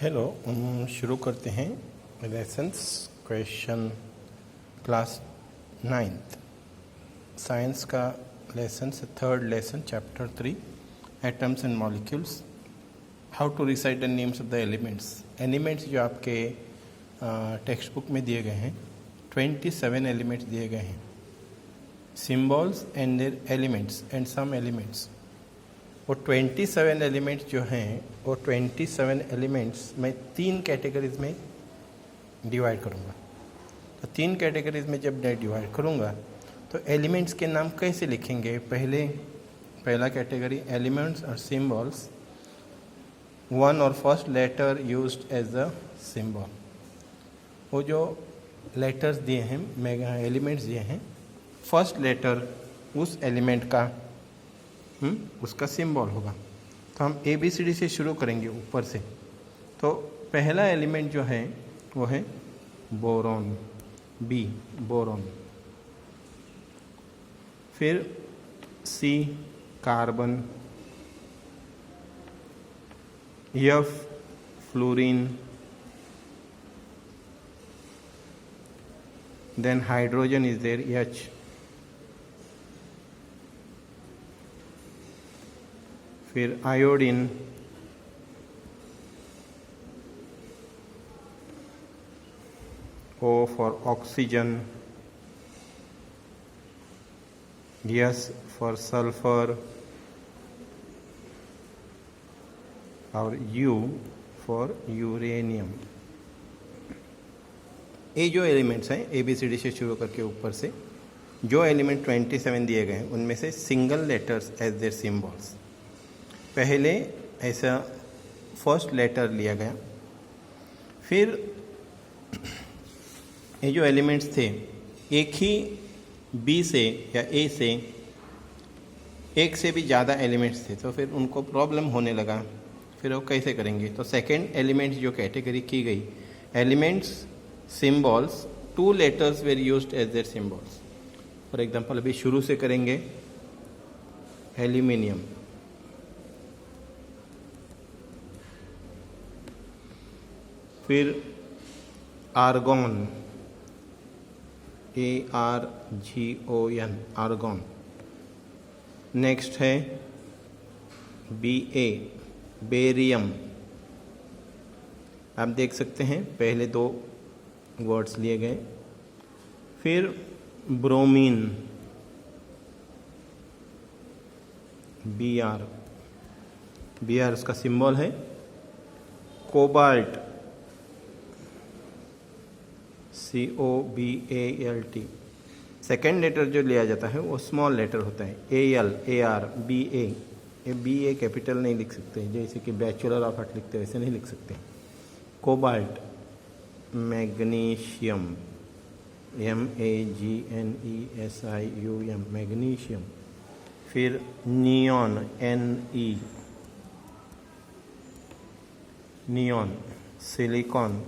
Hello, शुरू करते हैं lessons question class 9th science का लेसन से third lesson chapter 3 atoms and molecules. How to recite the names of the elements जो आपके टेक्स्ट बुक में दिए गए हैं 27 एलिमेंट्स दिए गए हैं। Symbols and their elements and some elements, वो 27 एलिमेंट्स जो हैं वो 27 एलिमेंट्स मैं 3 कैटेगरीज में डिवाइड करूँगा। तो 3 कैटेगरीज में जब मैं डिवाइड करूँगा तो एलिमेंट्स के नाम कैसे लिखेंगे। पहला कैटेगरी एलिमेंट्स और सिम्बॉल्स, वन और first letter used as a symbol. वो जो लेटर्स दिए हैं, एलिमेंट्स दिए हैं, फर्स्ट लेटर उस एलिमेंट का उसका सिंबल होगा। तो हम ABCD से शुरू करेंगे ऊपर से। तो पहला एलिमेंट जो है वो है बोरॉन, B बोरॉन। फिर C carbon, F fluorine, then hydrogen is there H, फिर iodine, O for oxygen, S for sulphur और U फॉर यूरेनियम। ये जो एलिमेंट्स हैं ABCD से शुरू करके ऊपर से जो एलिमेंट 27 दिए गए हैं उनमें से single letters as their symbols. पहले ऐसा फर्स्ट लेटर लिया गया, फिर ये जो एलिमेंट्स थे एक ही B से या A से एक से भी ज़्यादा एलिमेंट्स थे तो फिर उनको प्रॉब्लम होने लगा। फिर वो कैसे करेंगे। तो सेकेंड एलिमेंट्स जो कैटेगरी की गई, elements symbols, 2 letters were used as their symbols. For example अभी शुरू से करेंगे एल्यूमिनियम, फिर आर्गॉन, ARGON आर्गॉन। नेक्स्ट है BA बेरियम। आप देख सकते हैं पहले 2 वर्ड्स लिए गए। फिर ब्रोमीन BR उसका सिंबल है। Cobalt COBALT। सेकेंड लेटर जो लिया जाता है वो स्मॉल लेटर होता है, AL AR BA। ये BA कैपिटल नहीं लिख सकते, जैसे कि बैचलर ऑफ आर्ट लिखते हैं वैसे नहीं लिख सकते। Cobalt, magnesium MAGNESIUM magnesium. फिर neon NE neon. Silicon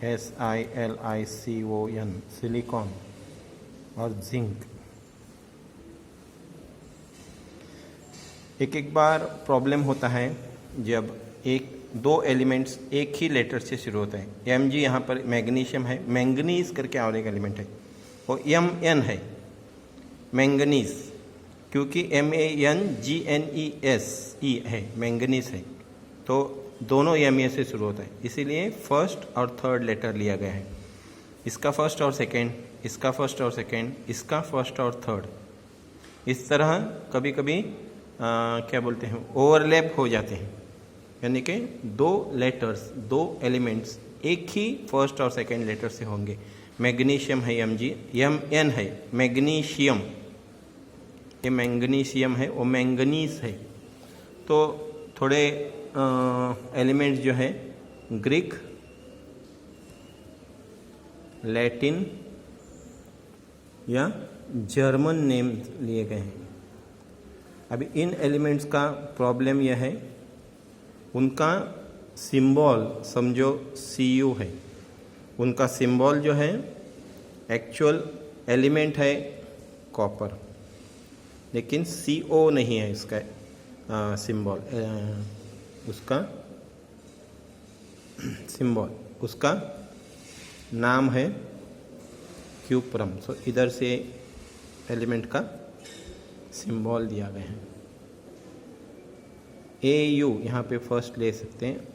SILICON silicon. और जिंक। एक बार प्रॉब्लम होता है जब 2 एलिमेंट्स एक ही लेटर से शुरू होते हैं। MG यहाँ पर मैग्नीशियम है, मैंगनीज करके और एक एलिमेंट है, और MN है मैंगनीज, क्योंकि MANGNESE है, मैंगनीज है। तो दोनों MA से शुरू होता है, इसीलिए फर्स्ट और थर्ड लेटर लिया गया है। इसका फर्स्ट और सेकेंड, इसका फर्स्ट और सेकेंड, इसका फर्स्ट और थर्ड। इस तरह कभी कभी क्या बोलते हैं, ओवरलैप हो जाते हैं, यानी कि 2 लेटर्स 2 एलिमेंट्स एक ही फर्स्ट और सेकेंड लेटर से होंगे। मैग्नीशियम है MG, MN है मैग्नीशियम, ये मैंगनीशियम है, वो मैंगनीज है। तो थोड़े एलिमेंट्स जो है ग्रीक, लैटिन या जर्मन नेम लिए गए हैं। अभी इन एलिमेंट्स का प्रॉब्लम यह है, उनका सिंबल समझो CU है। उनका सिंबल जो है एक्चुअल एलिमेंट है कॉपर, लेकिन CO नहीं है इसका सिंबल। उसका सिंबल, उसका नाम है क्यूप्रम। सो इधर से एलिमेंट का सिंबल दिया गया है। AU यहाँ पे फर्स्ट ले सकते हैं,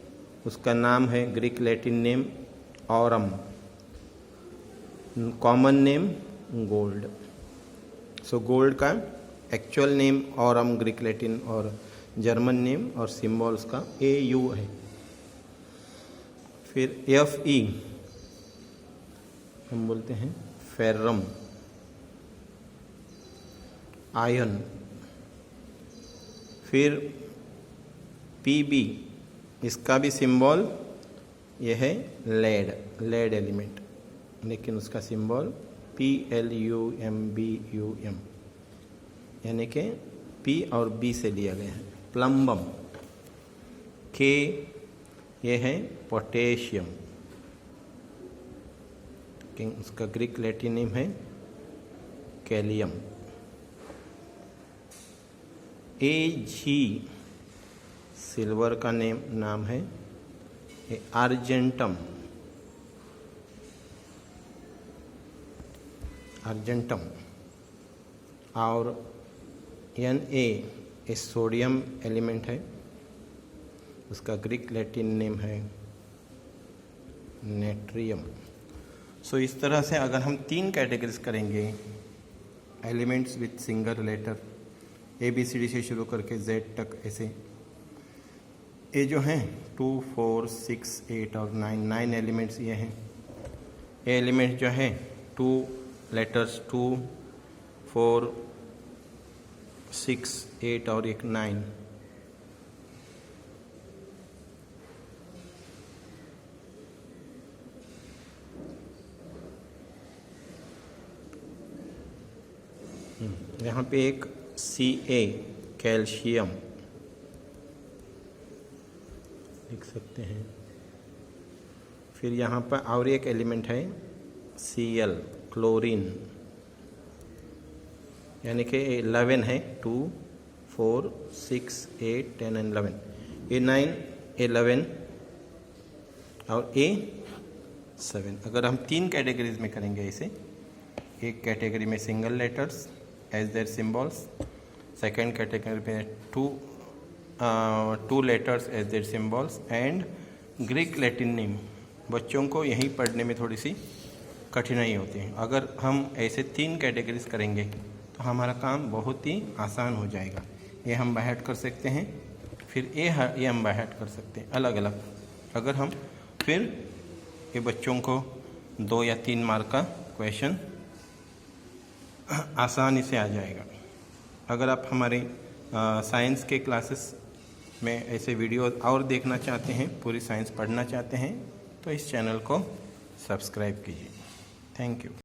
उसका नाम है Greek Latin name aurum, common name gold. So gold का actual name aurum Greek Latin और जर्मन नेम, और सिंबल उसका AU है। फिर FE हम बोलते हैं फेरम, आयन। फिर PB, इसका भी सिंबल यह है लेड, लेड एलिमेंट, लेकिन उसका सिंबल PLUMBUM, यानी कि P और B से लिया गया है। प्लम्बम, K, ये है पोटेशियम, उसका ग्रीक लैटिन नेम है कैलियम। AG, सिल्वर का नाम है आर्जेंटम, अर्जेंटम। और Na, ये सोडियम एलिमेंट है, उसका ग्रीक लैटिन नेम है नेट्रियम। सो इस तरह से अगर हम 3 कैटेगरीज करेंगे elements with single letter, ABCD से शुरू करके Z तक, ऐसे ये जो हैं 2, 4, 6, 8 और 9 एलिमेंट्स ये हैं। ये एलिमेंट जो है 2 लेटर्स, 2, 4, 6, 8 और एक 9। यहाँ पे एक Ca, कैल्शियम लिख सकते हैं। फिर यहाँ पर और एक एलिमेंट है Cl, क्लोरीन, यानी कि 11 है, 2, 4, 6, 8, 10 एंड 11। ये 9, 11 और A 7। अगर हम 3 कैटेगरीज में करेंगे ऐसे, एक कैटेगरी में single letters as their symbols, second category में 2 letters as their symbols and Greek Latin name. बच्चों को यही पढ़ने में थोड़ी सी कठिनाई होती है। अगर हम ऐसे 3 कैटेगरीज करेंगे तो हमारा काम बहुत ही आसान हो जाएगा। ये हम बाहर कर सकते हैं, फिर ये हम बाहर कर सकते हैं अलग अलग। अगर हम फिर ये बच्चों को 2 या 3 मार्क का क्वेश्चन आसानी से आ जाएगा। अगर आप हमारे साइंस के क्लासेस में ऐसे वीडियो और देखना चाहते हैं, पूरी साइंस पढ़ना चाहते हैं, तो इस चैनल को सब्सक्राइब कीजिए। Thank you.